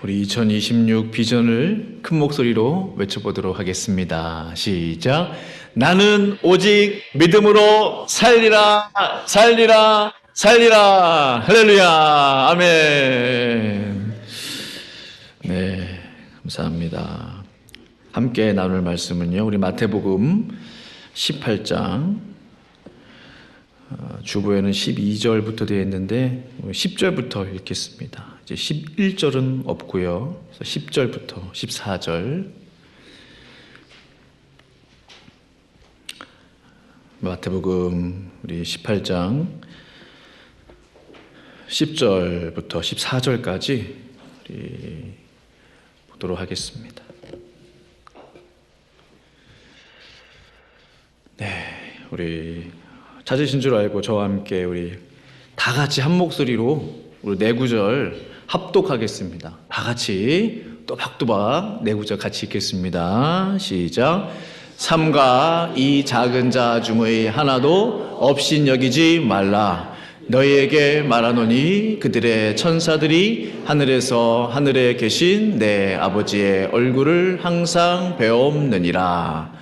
우리 2026 비전을 큰 목소리로 외쳐보도록 하겠습니다. 시작. 나는 오직 믿음으로 살리라, 살리라, 살리라. 할렐루야. 아멘. 네, 감사합니다. 함께 나눌 말씀은요, 우리 마태복음 18장 주보에는 12절부터 되어 있는데 10절부터 읽겠습니다. 이제 11절은 없고요. 그래서 10절부터 14절. 마태복음 우리 18장 10절부터 14절까지 우리 보도록 하겠습니다. 네, 우리 찾으신 줄 알고 저와 함께 우리 다 같이 한 목소리로 우리 네 구절 합독하겠습니다. 다 같이 또박또박 네 구절 같이 읽겠습니다. 시작. 삼가 이 작은 자 중의 하나도 없인 여기지 말라. 너희에게 말하노니 그들의 천사들이 하늘에서 하늘에 계신 내 아버지의 얼굴을 항상 배옵느니라.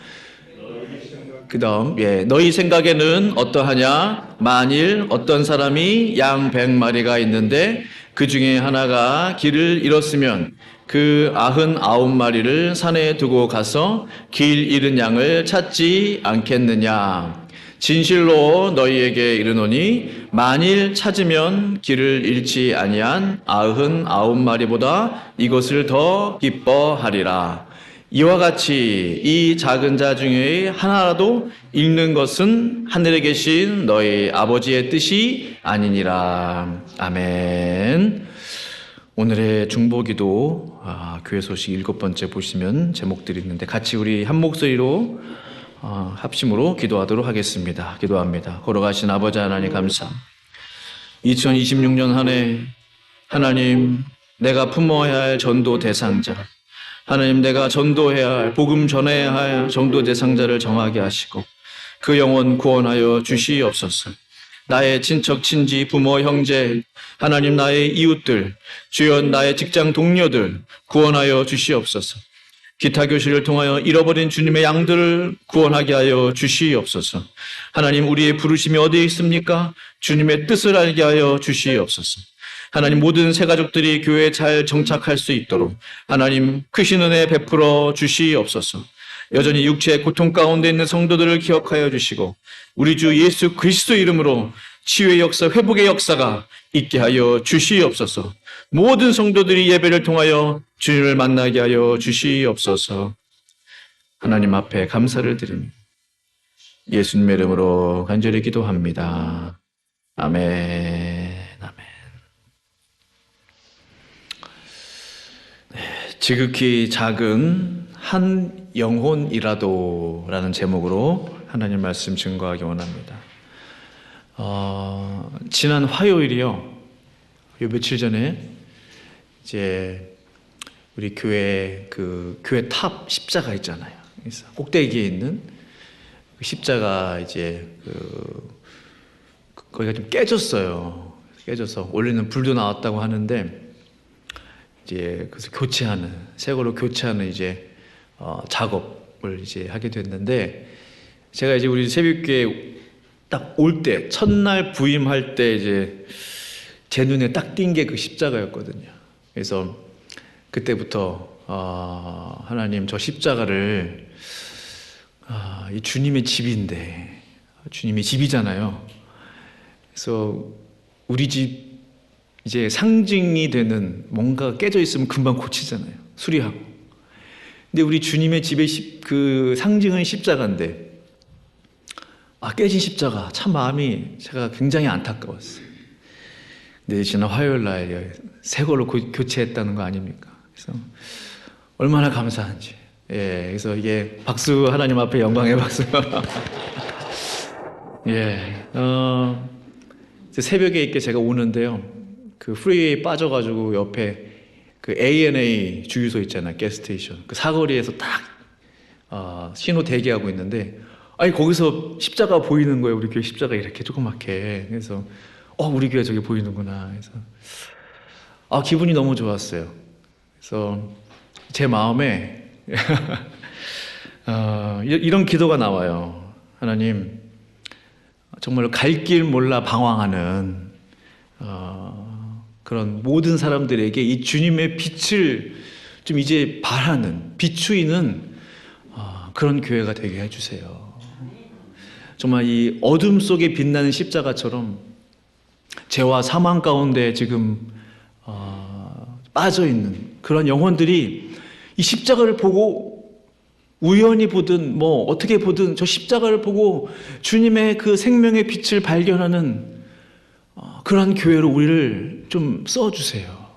그 다음, 너희 생각에는 어떠하냐? 만일 어떤 사람이 양 100마리가 있는데 그 중에 하나가 길을 잃었으면 그 99마리를 산에 두고 가서 길 잃은 양을 찾지 않겠느냐? 진실로 너희에게 이르노니 만일 찾으면 길을 잃지 아니한 99마리보다 이것을 더 기뻐하리라. 이와 같이 이 작은 자 중에 하나라도 읽는 것은 하늘에 계신 너희 아버지의 뜻이 아니니라. 아멘. 오늘의 중보기도 교회 소식 7번째 보시면 제목들이 있는데 같이 우리 한 목소리로 합심으로 기도하도록 하겠습니다. 기도합니다. 걸어가신 아버지 하나님 감사. 2026년 한 해 하나님, 내가 품어야 할 전도 대상자, 하나님, 내가 전도해야 할, 복음 전해야 할 전도 대상자를 정하게 하시고 그 영혼 구원하여 주시옵소서. 나의 친척, 친지, 부모, 형제, 하나님, 나의 이웃들, 주여 나의 직장 동료들 구원하여 주시옵소서. 기타 교실을 통하여 잃어버린 주님의 양들을 구원하게 하여 주시옵소서. 하나님, 우리의 부르심이 어디에 있습니까? 주님의 뜻을 알게 하여 주시옵소서. 하나님, 모든 새가족들이 교회에 잘 정착할 수 있도록 하나님 크신 은혜 베풀어 주시옵소서. 여전히 육체의 고통 가운데 있는 성도들을 기억하여 주시고 우리 주 예수 그리스도 이름으로 치유의 역사, 회복의 역사가 있게 하여 주시옵소서. 모든 성도들이 예배를 통하여 주님을 만나게 하여 주시옵소서. 하나님 앞에 감사를 드립니다. 예수님의 이름으로 간절히 기도합니다. 아멘. 아멘. 지극히 작은 한 영혼이라도 라는 제목으로 하나님 말씀 증거하기 원합니다. 지난 화요일이요. 요 며칠 전에 이제 우리 교회 교회 탑 십자가 있잖아요. 그래서 꼭대기에 있는 그 십자가 이제 거기가 좀 깨졌어요. 깨져서 원래는 불도 나왔다고 하는데 이제 그래서 교체하는, 새 걸로 교체하는 이제 작업을 이제 하게 됐는데, 제가 이제 우리 새벽교회 딱 올 때, 첫날 부임할 때 이제 제 눈에 딱 띈 게 그 십자가였거든요. 그래서 그때부터 하나님, 저 십자가를 이 주님의 집인데, 주님의 집이잖아요. 그래서 우리 집 이제 상징이 되는 뭔가 깨져 있으면 금방 고치잖아요. 수리하고. 근데 우리 주님의 집의 그 상징은 십자가인데, 깨진 십자가, 참 마음이 제가 굉장히 안타까웠어요. 근데 지난 화요일 날 새 걸로 교체했다는 거 아닙니까? 그래서 얼마나 감사한지. 그래서 이게 박수, 하나님 앞에 영광의 박수. 새벽에 있게 제가 오는데요. 그 프리웨이에 빠져가지고 옆에 그 ANA 주유소 있잖아요. 가스스테이션. 그 사거리에서 딱 신호 대기하고 있는데, 거기서 십자가 보이는 거예요. 우리 교회 십자가 이렇게 조그맣게. 그래서 우리 교회 저기 보이는구나. 그래서 기분이 너무 좋았어요. 그래서 제 마음에 이런 기도가 나와요. 하나님, 정말 갈 길 몰라 방황하는 그런 모든 사람들에게 이 주님의 빛을 좀 이제 발하는, 비추이는 그런 교회가 되게 해주세요. 정말 이 어둠 속에 빛나는 십자가처럼 죄와 사망 가운데 지금 빠져있는 그런 영혼들이 이 십자가를 보고 우연히 보든 뭐 어떻게 보든 저 십자가를 보고 주님의 그 생명의 빛을 발견하는 그런 교회로 우리를 좀 써주세요.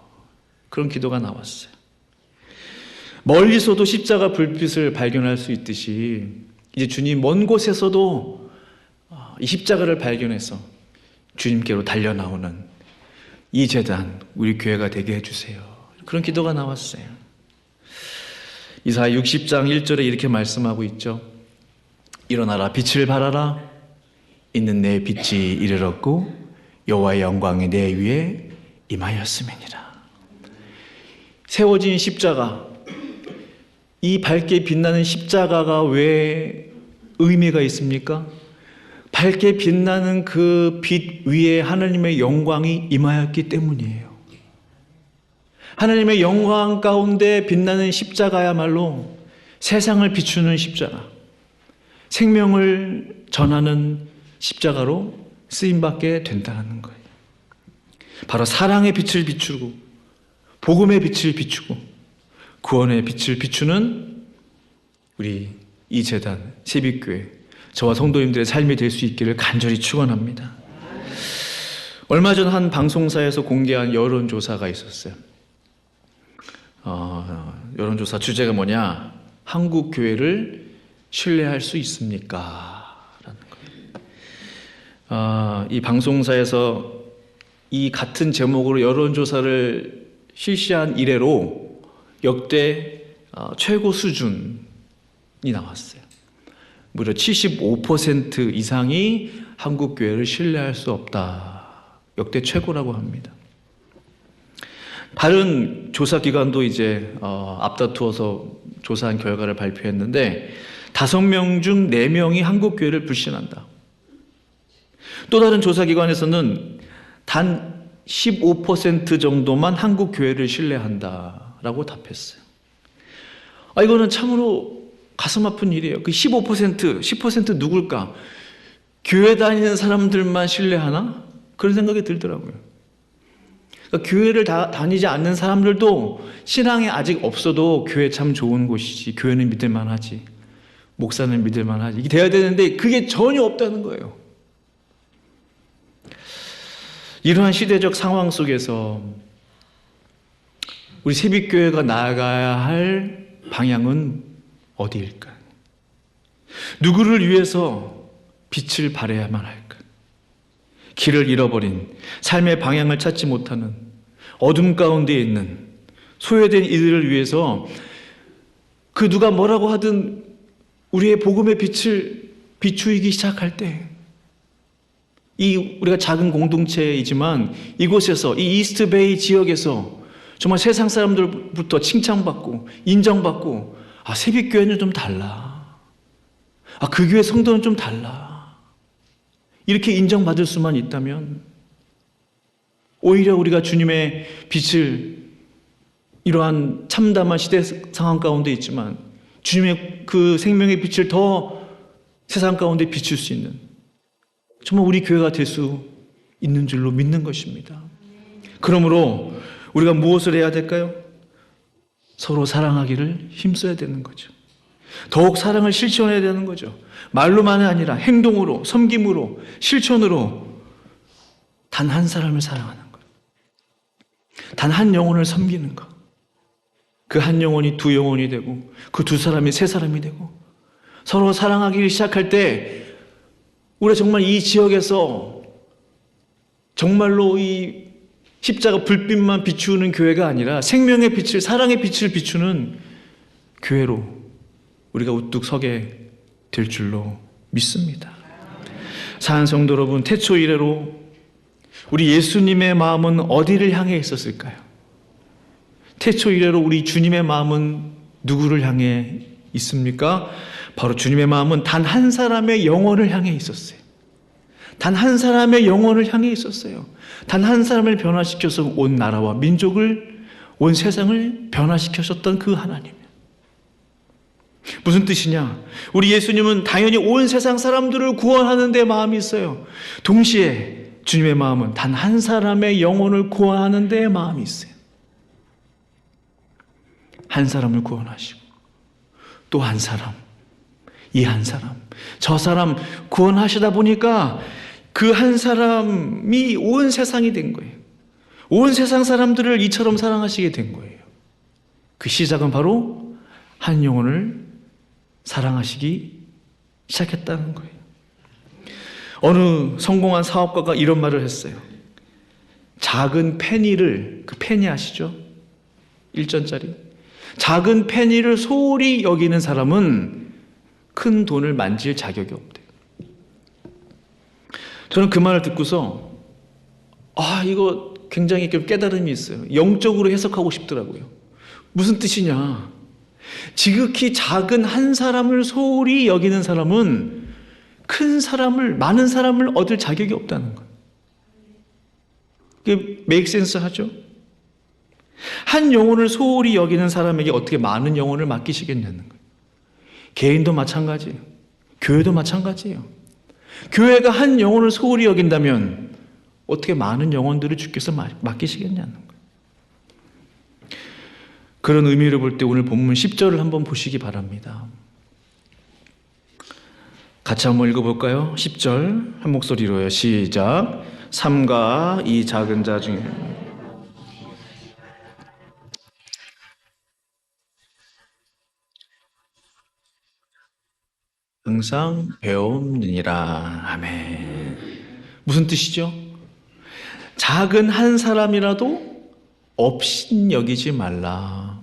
그런 기도가 나왔어요. 멀리서도 십자가 불빛을 발견할 수 있듯이 이제 주님 먼 곳에서도 이 십자가를 발견해서 주님께로 달려나오는 이 제단, 우리 교회가 되게 해주세요. 그런 기도가 나왔어요. 이사야 60장 1절에 이렇게 말씀하고 있죠. 일어나라, 빛을 발하라. 있는 내 빛이 이르렀고 여호와의 영광이 내 위에 임하였음이니라. 세워진 십자가, 이 밝게 빛나는 십자가가 왜 의미가 있습니까? 밝게 빛나는 그 빛 위에 하나님의 영광이 임하였기 때문이에요. 하나님의 영광 가운데 빛나는 십자가야말로 세상을 비추는 십자가, 생명을 전하는 십자가로 쓰임받게 된다는 거예요. 바로 사랑의 빛을 비추고 복음의 빛을 비추고 구원의 빛을 비추는 우리 이 재단 세빛교회, 저와 성도님들의 삶이 될 수 있기를 간절히 축원합니다. 얼마 전 한 방송사에서 공개한 여론조사가 있었어요. 여론조사 주제가 뭐냐? 한국 교회를 신뢰할 수 있습니까? 라는 거예요. 이 방송사에서 이 같은 제목으로 여론조사를 실시한 이래로 역대 최고 수준이 나왔어요. 무려 75% 이상이 한국 교회를 신뢰할 수 없다. 역대 최고라고 합니다. 다른 조사 기관도 이제 앞다투어서 조사한 결과를 발표했는데 5명 중 4명이 한국 교회를 불신한다. 또 다른 조사 기관에서는 단 15% 정도만 한국 교회를 신뢰한다라고 답했어요. 이거는 참으로 가슴 아픈 일이에요. 그 15%, 10% 누굴까? 교회 다니는 사람들만 신뢰하나? 그런 생각이 들더라고요. 그러니까 교회를 다니지 않는 사람들도 신앙이 아직 없어도 교회 참 좋은 곳이지, 교회는 믿을만 하지, 목사는 믿을만 하지, 이게 돼야 되는데 그게 전혀 없다는 거예요. 이러한 시대적 상황 속에서 우리 세빛교회가 나아가야 할 방향은 어디일까? 누구를 위해서 빛을 발해야만 할까? 길을 잃어버린, 삶의 방향을 찾지 못하는, 어둠 가운데 있는 소외된 이들을 위해서 그 누가 뭐라고 하든 우리의 복음의 빛을 비추이기 시작할 때, 우리가 작은 공동체이지만 이곳에서, 이 이스트베이 지역에서 정말 세상 사람들부터 칭찬받고 인정받고, 세빛교회는 좀 달라, 그 교회 성도는 좀 달라, 이렇게 인정받을 수만 있다면 오히려 우리가 주님의 빛을, 이러한 참담한 시대 상황 가운데 있지만 주님의 그 생명의 빛을 더 세상 가운데 비출 수 있는, 정말 우리 교회가 될 수 있는 줄로 믿는 것입니다. 그러므로 우리가 무엇을 해야 될까요? 서로 사랑하기를 힘써야 되는 거죠. 더욱 사랑을 실천해야 되는 거죠. 말로만이 아니라 행동으로, 섬김으로, 실천으로 단 한 사람을 사랑하는 것, 단 한 영혼을 섬기는 것, 그 한 영혼이 두 영혼이 되고 그 두 사람이 세 사람이 되고 서로 사랑하기 시작할 때 우리가 정말 이 지역에서 정말로 이 십자가 불빛만 비추는 교회가 아니라 생명의 빛을, 사랑의 빛을 비추는 교회로 우리가 우뚝 서게 될 줄로 믿습니다. 사랑하는 성도 여러분, 태초 이래로 우리 예수님의 마음은 어디를 향해 있었을까요? 태초 이래로 우리 주님의 마음은 누구를 향해 있습니까? 바로 주님의 마음은 단 한 사람의 영혼을 향해 있었어요. 단 한 사람의 영혼을 향해 있었어요. 단 한 사람을 변화시켜서 온 나라와 민족을, 온 세상을 변화시키셨던 그 하나님. 무슨 뜻이냐? 우리 예수님은 당연히 온 세상 사람들을 구원하는 데 마음이 있어요. 동시에 주님의 마음은 단 한 사람의 영혼을 구원하는 데 마음이 있어요. 한 사람을 구원하시고 또 한 사람, 이 한 사람, 저 사람 구원하시다 보니까 그 한 사람이 온 세상이 된 거예요. 온 세상 사람들을 이처럼 사랑하시게 된 거예요. 그 시작은 바로 한 영혼을 사랑하시기 시작했다는 거예요. 어느 성공한 사업가가 이런 말을 했어요. 작은 페니를, 그 페니 아시죠? 1전짜리. 작은 페니를 소홀히 여기는 사람은 큰 돈을 만질 자격이 없대요. 저는 그 말을 듣고서 이거 굉장히 깨달음이 있어요. 영적으로 해석하고 싶더라고요. 무슨 뜻이냐? 지극히 작은 한 사람을 소홀히 여기는 사람은 큰 사람을, 많은 사람을 얻을 자격이 없다는 거예요. 그게 메이크 센스 하죠? 한 영혼을 소홀히 여기는 사람에게 어떻게 많은 영혼을 맡기시겠냐는 거예요. 개인도 마찬가지예요. 교회도 마찬가지예요. 교회가 한 영혼을 소홀히 여긴다면 어떻게 많은 영혼들을 주께서 맡기시겠냐는 거예요. 그런 의미로 볼 때 오늘 본문 10절을 한번 보시기 바랍니다. 같이 한번 읽어볼까요? 10절 한 목소리로요. 시작. 삼가 이 작은 자 중에 항상 배움느니라. 아멘. 무슨 뜻이죠? 작은 한 사람이라도 업신여기지 말라.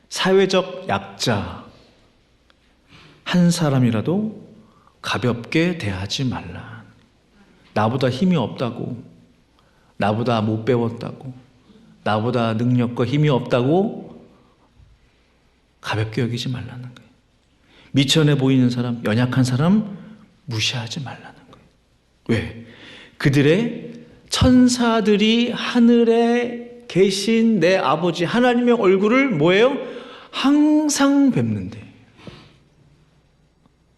사회적 약자 한 사람이라도 가볍게 대하지 말라. 나보다 힘이 없다고, 나보다 못 배웠다고, 나보다 능력과 힘이 없다고 가볍게 여기지 말라는 거예요. 미천해 보이는 사람, 연약한 사람 무시하지 말라는 거예요. 왜? 그들의 천사들이 하늘에 계신 내 아버지 하나님의 얼굴을 뭐예요? 항상 뵙는데.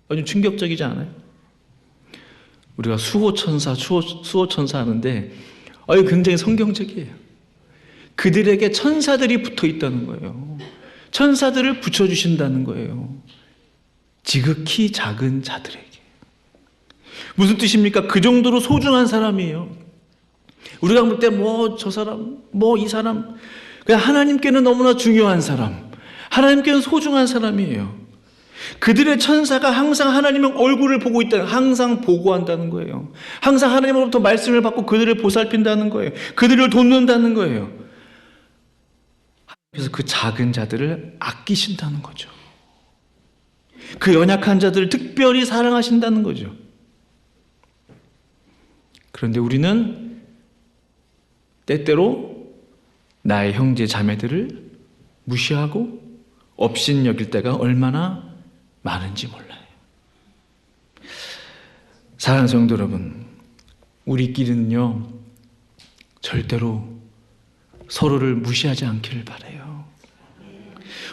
아주 충격적이지 않아요? 우리가 수호천사 하는데 굉장히 성경적이에요. 그들에게 천사들이 붙어 있다는 거예요. 천사들을 붙여주신다는 거예요. 지극히 작은 자들에게. 무슨 뜻입니까? 그 정도로 소중한 사람이에요. 우리가 볼 때 저 사람, 이 사람, 그냥 하나님께는 너무나 중요한 사람, 하나님께는 소중한 사람이에요. 그들의 천사가 항상 하나님의 얼굴을 보고 있다는, 항상 보고한다는 거예요. 항상 하나님으로부터 말씀을 받고 그들을 보살핀다는 거예요. 그들을 돕는다는 거예요. 그래서 그 작은 자들을 아끼신다는 거죠. 그 연약한 자들을 특별히 사랑하신다는 거죠. 그런데 우리는 때때로 나의 형제 자매들을 무시하고 업신여길 때가 얼마나 많은지 몰라요. 사랑하는 성도 여러분, 우리끼리는요 절대로 서로를 무시하지 않기를 바라요.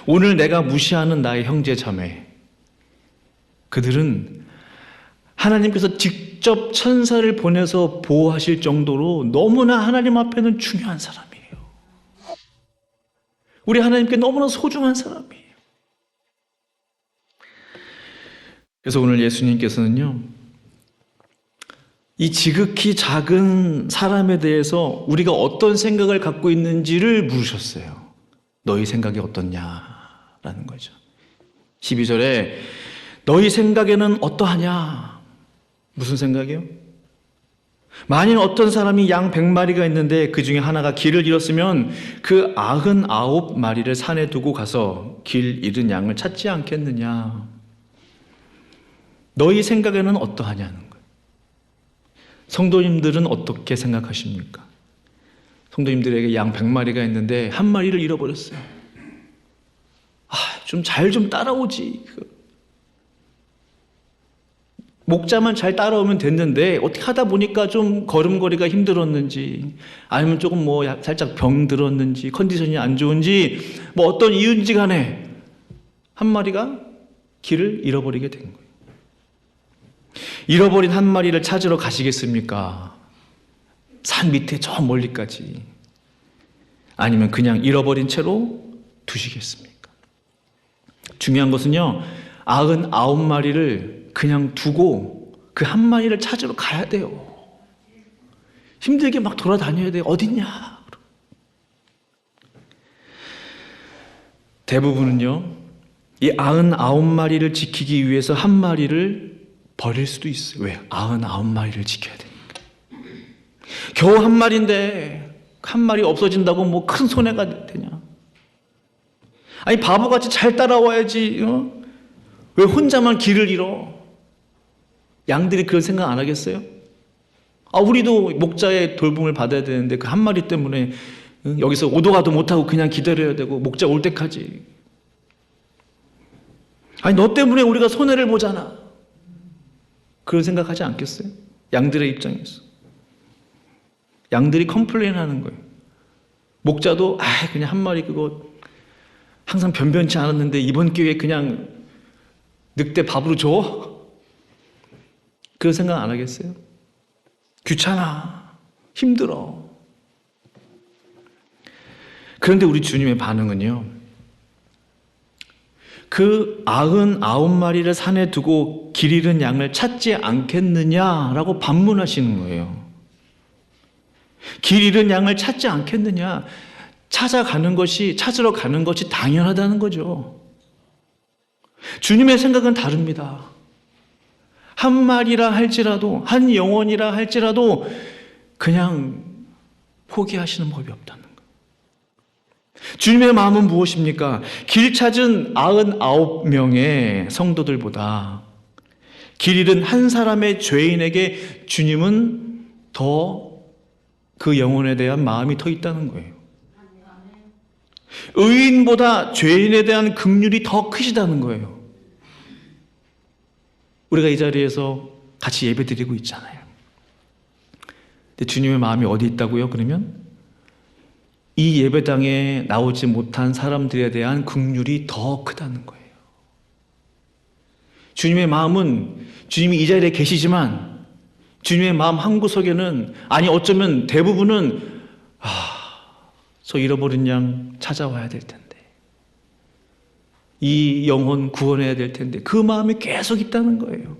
오늘 내가 무시하는 나의 형제 자매, 그들은 하나님께서 직접 천사를 보내서 보호하실 정도로 너무나 하나님 앞에는 중요한 사람이에요. 우리 하나님께 너무나 소중한 사람이에요. 그래서 오늘 예수님께서는요, 이 지극히 작은 사람에 대해서 우리가 어떤 생각을 갖고 있는지를 물으셨어요. 너희 생각이 어떻냐라는 거죠. 12절에 너희 생각에는 어떠하냐? 무슨 생각이요? 만일 어떤 사람이 양 100마리가 있는데 그 중에 하나가 길을 잃었으면 그 99마리를 산에 두고 가서 길 잃은 양을 찾지 않겠느냐? 너희 생각에는 어떠하냐는 거예요. 성도님들은 어떻게 생각하십니까? 성도님들에게 양 100마리가 있는데 한 마리를 잃어버렸어요. 좀 잘 좀 따라오지. 목자만 잘 따라오면 됐는데 어떻게 하다 보니까 좀 걸음걸이가 힘들었는지, 아니면 조금 살짝 병 들었는지, 컨디션이 안 좋은지, 어떤 이유인지 간에 한 마리가 길을 잃어버리게 된 거예요. 잃어버린 한 마리를 찾으러 가시겠습니까? 산 밑에 저 멀리까지. 아니면 그냥 잃어버린 채로 두시겠습니까? 중요한 것은요, 99마리를 그냥 두고 그 한 마리를 찾으러 가야 돼요. 힘들게 막 돌아다녀야 돼요. 어딨냐? 대부분은요, 이 99마리를 지키기 위해서 한 마리를 버릴 수도 있어요. 왜? 99마리를 지켜야 되니까. 겨우 한 마리인데 한 마리 없어진다고 큰 손해가 되냐? 아니, 바보같이 잘 따라와야지. 왜 혼자만 길을 잃어? 양들이 그런 생각 안 하겠어요? 우리도 목자의 돌봄을 받아야 되는데 그 한 마리 때문에 여기서 오도 가도 못하고 그냥 기다려야 되고 목자 올 때까지. 아니, 너 때문에 우리가 손해를 보잖아. 그런 생각하지 않겠어요? 양들의 입장에서. 양들이 컴플레인 하는 거예요. 목자도 그냥 한 마리 그거 항상 변변치 않았는데 이번 기회에 그냥 늑대 밥으로 줘? 그런 생각 안 하겠어요? 귀찮아. 힘들어. 그런데 우리 주님의 반응은요, 그 99마리를 산에 두고 길 잃은 양을 찾지 않겠느냐라고 반문하시는 거예요. 길 잃은 양을 찾지 않겠느냐? 찾으러 가는 것이 당연하다는 거죠. 주님의 생각은 다릅니다. 한 마리라 할지라도, 한 영혼이라 할지라도 그냥 포기하시는 법이 없다는 거예요. 주님의 마음은 무엇입니까? 길 찾은 99명의 성도들보다 길 잃은 한 사람의 죄인에게 주님은 더 그 영혼에 대한 마음이 더 있다는 거예요. 의인보다 죄인에 대한 긍휼이 더 크시다는 거예요. 우리가 이 자리에서 같이 예배드리고 있잖아요. 근데 주님의 마음이 어디 있다고요? 그러면 이 예배당에 나오지 못한 사람들에 대한 긍휼이 더 크다는 거예요. 주님의 마음은, 주님이 이 자리에 계시지만 주님의 마음 한구석에는, 아니 어쩌면 대부분은 저 잃어버린 양 찾아와야 될 텐데, 이 영혼 구원해야 될 텐데, 그 마음이 계속 있다는 거예요.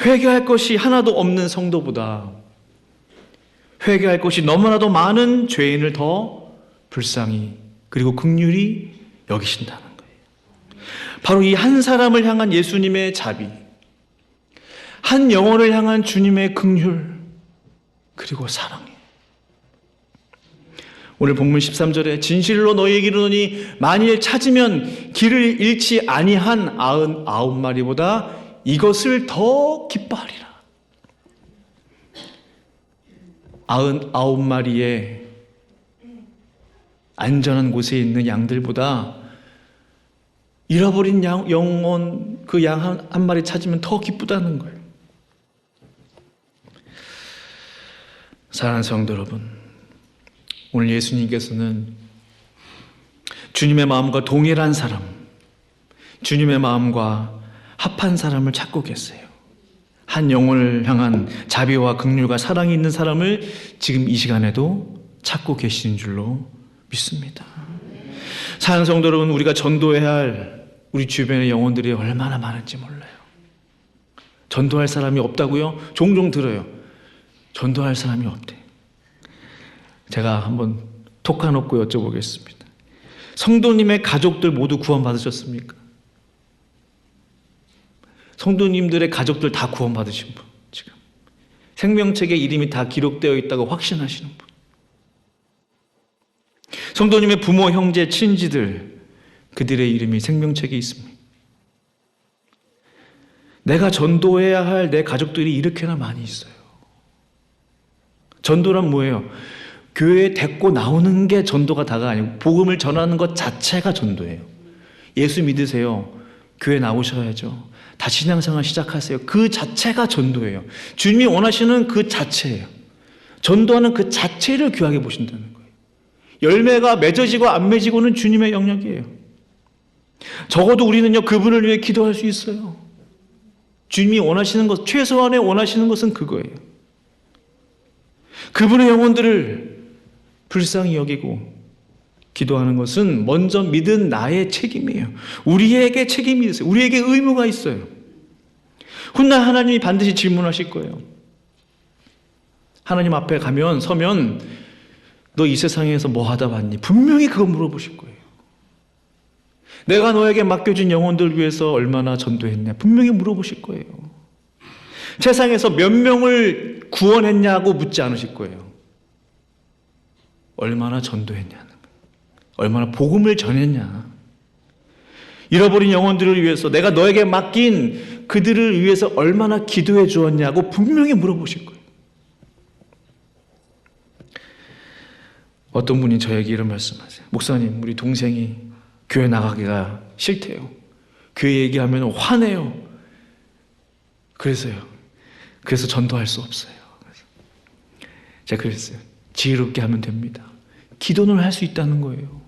회개할 것이 하나도 없는 성도보다 회개할 것이 너무나도 많은 죄인을 더 불쌍히 그리고 긍휼히 여기신다는 거예요. 바로 이 한 사람을 향한 예수님의 자비, 한 영혼을 향한 주님의 긍휼, 그리고 사랑이에요. 오늘 본문 13절에 진실로 너희에게 이르노니 만일 찾으면 길을 잃지 아니한 99마리보다 이것을 더 기뻐하리라. 99마리의 안전한 곳에 있는 양들보다 잃어버린 영혼, 그 양 한 마리 찾으면 더 기쁘다는 거예요. 사랑하는 성도 여러분, 오늘 예수님께서는 주님의 마음과 동일한 사람, 주님의 마음과 합한 사람을 찾고 계세요. 한 영혼을 향한 자비와 긍휼과 사랑이 있는 사람을 지금 이 시간에도 찾고 계시는 줄로 믿습니다. 사랑하는 성도 여러분, 우리가 전도해야 할 우리 주변의 영혼들이 얼마나 많은지 몰라요. 전도할 사람이 없다고요? 종종 들어요. 전도할 사람이 없대. 제가 한번 톡 까놓고 여쭤보겠습니다. 성도님의 가족들 모두 구원받으셨습니까? 성도님들의 가족들 다 구원받으신 분, 지금 생명책에 이름이 다 기록되어 있다고 확신하시는 분, 성도님의 부모, 형제, 친지들, 그들의 이름이 생명책에 있습니다. 내가 전도해야 할 내 가족들이 이렇게나 많이 있어요. 전도란 뭐예요? 교회에 데리고 나오는 게 전도가 다가 아니고 복음을 전하는 것 자체가 전도예요. 예수 믿으세요. 교회 나오셔야죠. 다시 신앙생활 시작하세요. 그 자체가 전도예요. 주님이 원하시는 그 자체예요. 전도하는 그 자체를 귀하게 보신다는 거예요. 열매가 맺어지고 안 맺어지고는 주님의 영역이에요. 적어도 우리는요, 그분을 위해 기도할 수 있어요. 주님이 원하시는 것, 최소한의 원하시는 것은 그거예요. 그분의 영혼들을 불쌍히 여기고 기도하는 것은 먼저 믿은 나의 책임이에요. 우리에게 책임이 있어요. 우리에게 의무가 있어요. 훗날 하나님이 반드시 질문하실 거예요. 하나님 앞에 서면 너 이 세상에서 뭐 하다 왔니? 분명히 그거 물어보실 거예요. 내가 너에게 맡겨준 영혼들 위해서 얼마나 전도했냐? 분명히 물어보실 거예요. 세상에서 몇 명을 구원했냐고 묻지 않으실 거예요. 얼마나 전도했냐는 거예요. 얼마나 복음을 전했냐. 잃어버린 영혼들을 위해서 내가 너에게 맡긴 그들을 위해서 얼마나 기도해 주었냐고 분명히 물어보실 거예요. 어떤 분이 저에게 이런 말씀하세요. 목사님, 우리 동생이 교회 나가기가 싫대요. 교회 얘기하면 화내요. 그래서 전도할 수 없어요. 제가 그랬어요. 지혜롭게 하면 됩니다. 기도는 할 수 있다는 거예요.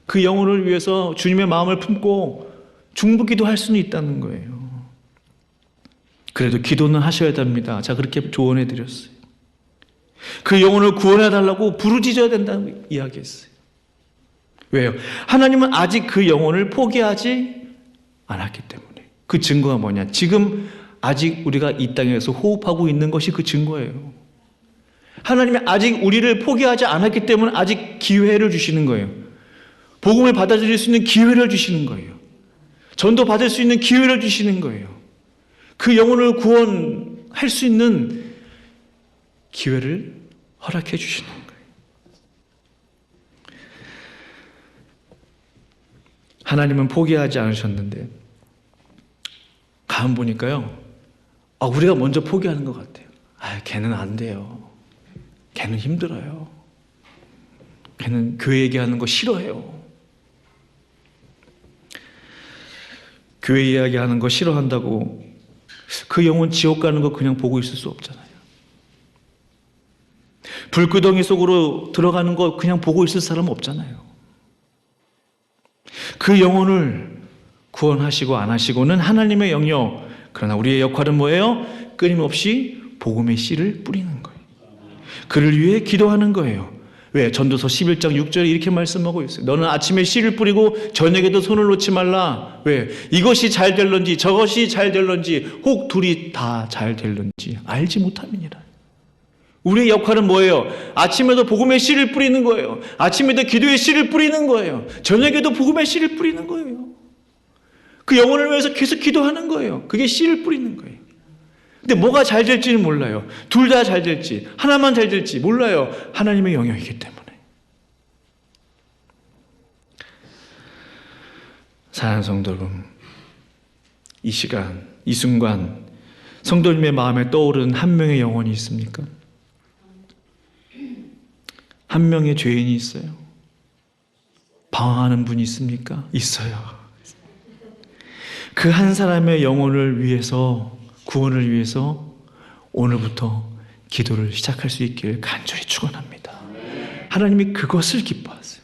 그 영혼을 위해서 주님의 마음을 품고 중보기도 할 수는 있다는 거예요. 그래도 기도는 하셔야 됩니다. 제가 그렇게 조언해 드렸어요. 그 영혼을 구원해 달라고 부르짖어야 된다는 이야기했어요. 왜요? 하나님은 아직 그 영혼을 포기하지 않았기 때문에. 그 증거가 뭐냐? 지금 아직 우리가 이 땅에서 호흡하고 있는 것이 그 증거예요. 하나님이 아직 우리를 포기하지 않았기 때문에 아직 기회를 주시는 거예요. 복음을 받아들일 수 있는 기회를 주시는 거예요. 전도 받을 수 있는 기회를 주시는 거예요. 그 영혼을 구원할 수 있는 기회를 허락해 주시는 거예요. 하나님은 포기하지 않으셨는데 가만 보니까요, 우리가 먼저 포기하는 것 같아요. 걔는 안 돼요. 걔는 힘들어요. 걔는 교회 얘기하는 거 싫어해요. 교회 이야기하는 거 싫어한다고 그 영혼 지옥 가는 거 그냥 보고 있을 수 없잖아요. 불구덩이 속으로 들어가는 거 그냥 보고 있을 사람 없잖아요. 그 영혼을 구원하시고 안 하시고는 하나님의 영역. 그러나 우리의 역할은 뭐예요? 끊임없이 복음의 씨를 뿌리는 거예요. 그를 위해 기도하는 거예요. 왜? 전도서 11장 6절에 이렇게 말씀하고 있어요. 너는 아침에 씨를 뿌리고 저녁에도 손을 놓지 말라. 왜? 이것이 잘 될런지 저것이 잘 될런지 혹 둘이 다 잘 될런지 알지 못함이니라. 우리의 역할은 뭐예요? 아침에도 복음의 씨를 뿌리는 거예요. 아침에도 기도의 씨를 뿌리는 거예요. 저녁에도 복음의 씨를 뿌리는 거예요. 그 영혼을 위해서 계속 기도하는 거예요. 그게 씨를 뿌리는 거예요. 근데 뭐가 잘 될지는 몰라요. 둘 다 잘 될지, 하나만 잘 될지 몰라요. 하나님의 영역이기 때문에. 사랑하는 성도 여러분, 이 시간, 이 순간 성도님의 마음에 떠오른 한 명의 영혼이 있습니까? 한 명의 죄인이 있어요. 방황하는 분이 있습니까? 있어요. 그 한 사람의 영혼을 위해서, 구원을 위해서 오늘부터 기도를 시작할 수 있기를 간절히 축원합니다. 하나님이 그것을 기뻐하세요.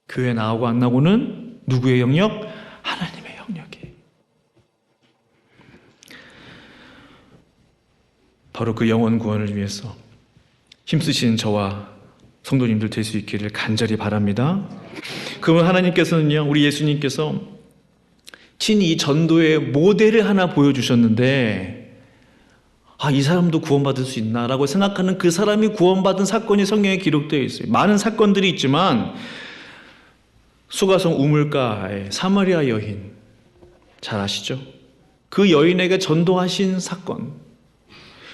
교회 나오고 안 나오고는 누구의 영역? 하나님의 영역이에요. 바로 그 영혼 구원을 위해서 힘쓰시는 저와 성도님들 될 수 있기를 간절히 바랍니다. 그러면 하나님께서는요, 우리 예수님께서 친히 이 전도의 모델을 하나 보여주셨는데, 이 사람도 구원받을 수 있나라고 생각하는 그 사람이 구원받은 사건이 성경에 기록되어 있어요. 많은 사건들이 있지만 수가성 우물가의 사마리아 여인 잘 아시죠? 그 여인에게 전도하신 사건.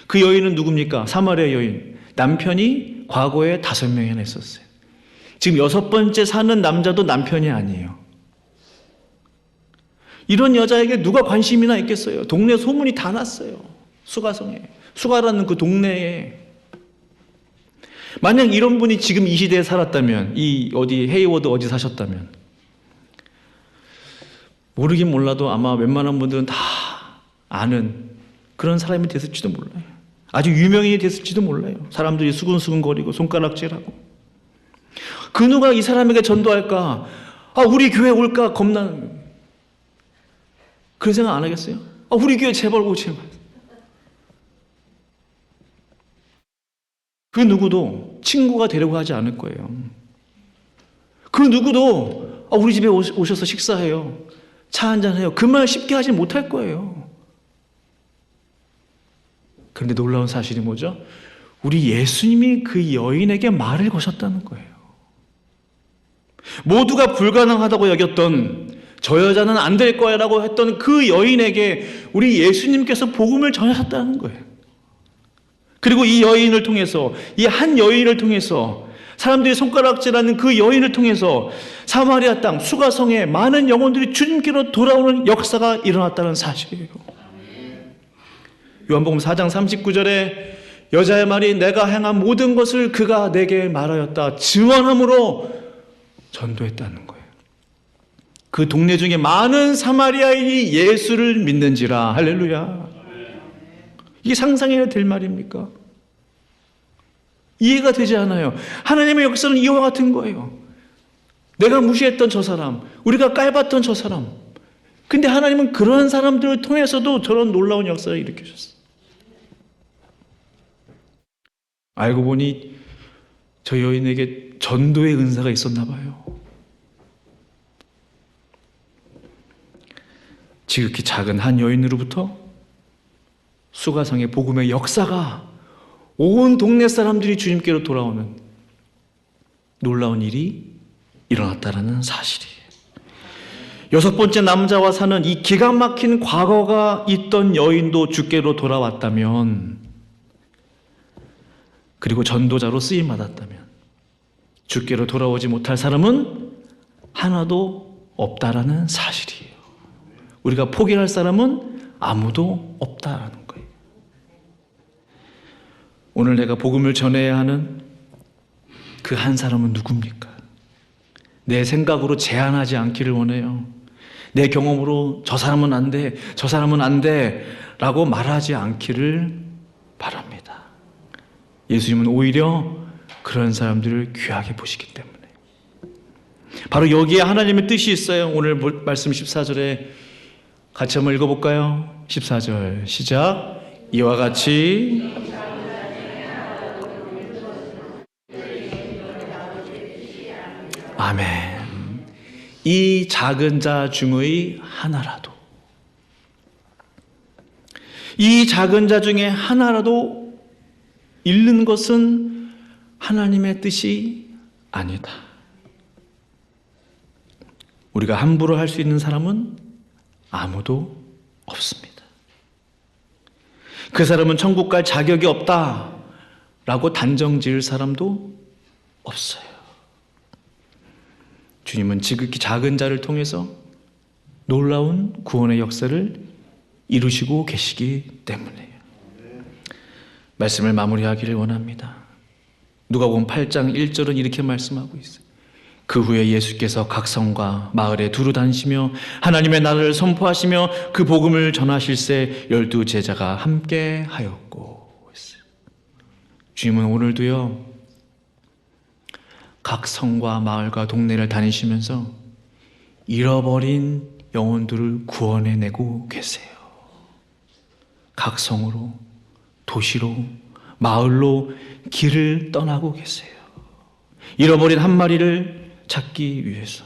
그 여인은 누굽니까? 사마리아 여인. 남편이 과거에 5명이나 있었어요. 지금 6번째 사는 남자도 남편이 아니에요. 이런 여자에게 누가 관심이나 있겠어요? 동네 소문이 다 났어요. 수가성에. 수가라는 그 동네에. 만약 이런 분이 지금 이 시대에 살았다면, 이 어디 헤이워드 어디 사셨다면, 모르긴 몰라도 아마 웬만한 분들은 다 아는 그런 사람이 됐을지도 몰라요. 아주 유명인이 됐을지도 몰라요. 사람들이 수근수근거리고 손가락질하고. 그 누가 이 사람에게 전도할까? 우리 교회 올까 겁나는. 그런 생각 안 하겠어요? 우리 교회 제발 오지 마. 그 누구도 친구가 되려고 하지 않을 거예요. 그 누구도 우리 집에 오셔서 식사해요. 차 한잔해요. 그 말 쉽게 하지 못할 거예요. 그런데 놀라운 사실이 뭐죠? 우리 예수님이 그 여인에게 말을 거셨다는 거예요. 모두가 불가능하다고 여겼던, 저 여자는 안 될 거야 라고 했던 그 여인에게 우리 예수님께서 복음을 전하셨다는 거예요. 그리고 이 여인을 통해서, 이 한 여인을 통해서, 사람들이 손가락질하는 그 여인을 통해서 사마리아 땅 수가성에 많은 영혼들이 주님께로 돌아오는 역사가 일어났다는 사실이에요. 요한복음 4장 39절에 여자의 말이 내가 행한 모든 것을 그가 내게 말하였다 증언함으로 전도했다는 거예요. 그 동네 중에 많은 사마리아인이 예수를 믿는지라. 할렐루야. 이게 상상해야 될 말입니까? 이해가 되지 않아요. 하나님의 역사는 이와 같은 거예요. 내가 무시했던 저 사람, 우리가 깔봤던 저 사람, 근데 하나님은 그런 사람들을 통해서도 저런 놀라운 역사를 일으키셨어요. 알고 보니 저 여인에게 전도의 은사가 있었나 봐요. 지극히 작은 한 여인으로부터 수가성의 복음의 역사가 온 동네 사람들이 주님께로 돌아오는 놀라운 일이 일어났다는 사실이에요. 여섯 번째 남자와 사는 이 기가 막힌 과거가 있던 여인도 주께로 돌아왔다면, 그리고 전도자로 쓰임받았다면 주께로 돌아오지 못할 사람은 하나도 없다라는 사실이에요. 우리가 포기할 사람은 아무도 없다라는 거예요. 오늘 내가 복음을 전해야 하는 그 한 사람은 누굽니까? 내 생각으로 제한하지 않기를 원해요. 내 경험으로 저 사람은 안 돼, 저 사람은 안 돼 라고 말하지 않기를 바랍니다. 예수님은 오히려 그런 사람들을 귀하게 보시기 때문에. 바로 여기에 하나님의 뜻이 있어요. 오늘 말씀 14절에 같이 한번 읽어볼까요? 14절 시작. 이와 같이 아멘. 이 작은 자 중의 하나라도, 이 작은 자 중에 하나라도 잃는 것은 하나님의 뜻이 아니다. 우리가 함부로 할 수 있는 사람은 아무도 없습니다. 그 사람은 천국 갈 자격이 없다라고 단정 지을 사람도 없어요. 주님은 지극히 작은 자를 통해서 놀라운 구원의 역사를 이루시고 계시기 때문에요. 말씀을 마무리하기를 원합니다. 누가복음 8장 1절은 이렇게 말씀하고 있어요. 그 후에 예수께서 각 성과 마을에 두루 다니시며 하나님의 나라를 선포하시며 그 복음을 전하실새 12 제자가 함께 하였고 했어요. 주님은 오늘도요, 각 성과 마을과 동네를 다니시면서 잃어버린 영혼들을 구원해내고 계세요. 각 성으로, 도시로, 마을로 길을 떠나고 계세요. 잃어버린 한 마리를 찾기 위해서,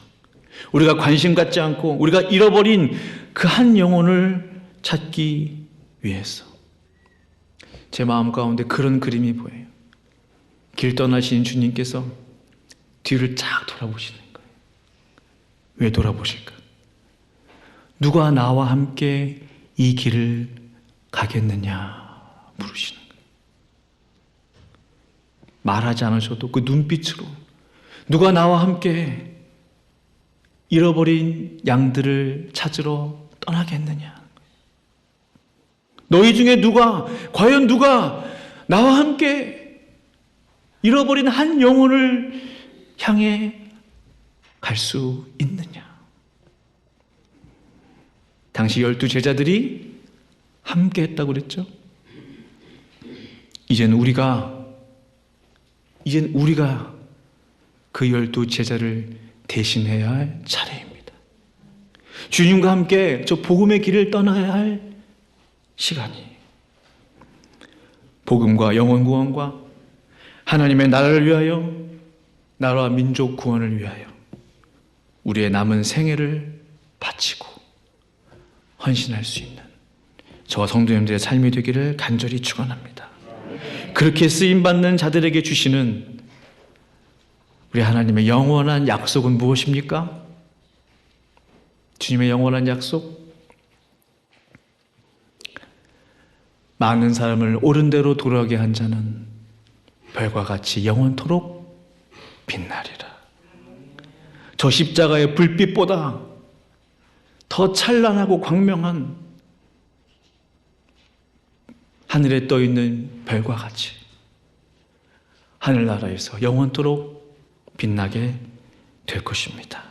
우리가 관심 갖지 않고 우리가 잃어버린 그 한 영혼을 찾기 위해서. 제 마음 가운데 그런 그림이 보여요. 길 떠나신 주님께서 뒤를 쫙 돌아보시는 거예요. 왜 돌아보실까? 누가 나와 함께 이 길을 가겠느냐 물으시는 거예요. 말하지 않으셔도 그 눈빛으로 누가 나와 함께 잃어버린 양들을 찾으러 떠나겠느냐. 너희 중에 과연 누가 나와 함께 잃어버린 한 영혼을 향해 갈 수 있느냐? 당시 12 제자들이 함께 했다고 그랬죠. 이젠 우리가 그 12 제자를 대신해야 할 차례입니다. 주님과 함께 저 복음의 길을 떠나야 할 시간이, 복음과 영혼 구원과 하나님의 나라를 위하여, 나라와 민족 구원을 위하여 우리의 남은 생애를 바치고 헌신할 수 있는 저와 성도님들의 삶이 되기를 간절히 축원합니다. 그렇게 쓰임받는 자들에게 주시는 우리 하나님의 영원한 약속은 무엇입니까? 주님의 영원한 약속, 많은 사람을 옳은 대로 돌아가게 한 자는 별과 같이 영원토록 빛나리라. 저 십자가의 불빛보다 더 찬란하고 광명한 하늘에 떠있는 별과 같이 하늘나라에서 영원토록 빛나게 될 것입니다.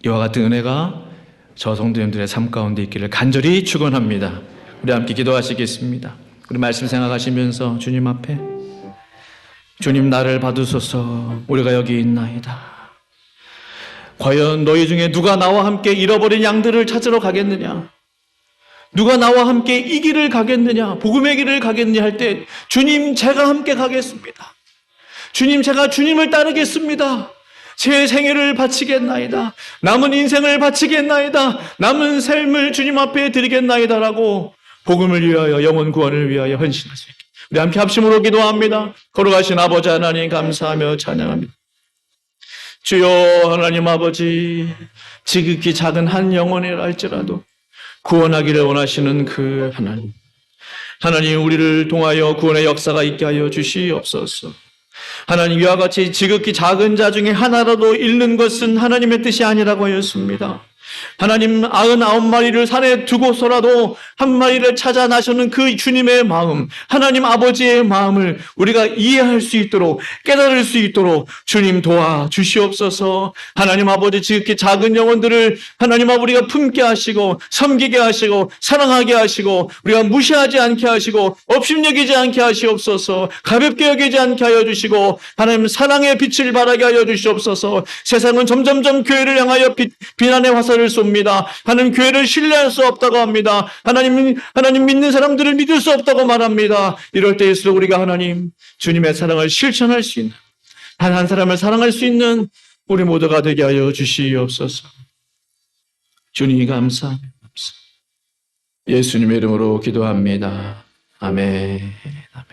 이와 같은 은혜가 저 성도님들의 삶 가운데 있기를 간절히 축원합니다. 우리 함께 기도하시겠습니다. 우리 말씀 생각하시면서 주님 앞에, 주님 나를 받으소서, 우리가 여기 있나이다. 과연 너희 중에 누가 나와 함께 잃어버린 양들을 찾으러 가겠느냐? 누가 나와 함께 이 길을 가겠느냐? 복음의 길을 가겠느냐 할 때, 주님 제가 함께 가겠습니다. 주님 제가 주님을 따르겠습니다. 제 생애를 바치겠나이다. 남은 인생을 바치겠나이다. 남은 삶을 주님 앞에 드리겠나이다라고 복음을 위하여, 영혼 구원을 위하여 헌신할 수 있게 우리 함께 합심으로 기도합니다. 걸어가신 아버지 하나님 감사하며 찬양합니다. 주여 하나님 아버지, 지극히 작은 한 영혼이라 할지라도 구원하기를 원하시는 그 하나님 우리를 통하여 구원의 역사가 있게 하여 주시옵소서. 하나님 이와 같이 지극히 작은 자 중에 하나라도 잃는 것은 하나님의 뜻이 아니라고 하였습니다. 하나님 99마리를 산에 두고서라도 한 마리를 찾아 나서는 그 주님의 마음, 하나님 아버지의 마음을 우리가 이해할 수 있도록, 깨달을 수 있도록 주님 도와주시옵소서. 하나님 아버지 지극히 작은 영혼들을 하나님 아버지 우리가 품게 하시고 섬기게 하시고 사랑하게 하시고 우리가 무시하지 않게 하시고 업신여기지 않게 하시옵소서. 가볍게 여기지 않게 하여 주시고 하나님 사랑의 빛을 발하게 하여 주시옵소서. 세상은 점점점 교회를 향하여 비난의 화살을 쏩니다. 하나님 교회를 신뢰할 수 없다고 합니다. 하나님 믿는 사람들을 믿을 수 없다고 말합니다. 이럴 때일수록 우리가 하나님 주님의 사랑을 실천할 수 있는, 단 한 사람을 사랑할 수 있는 우리 모두가 되게 하여 주시옵소서. 주님 감사합니다. 예수님의 이름으로 기도합니다. 아멘. 아멘.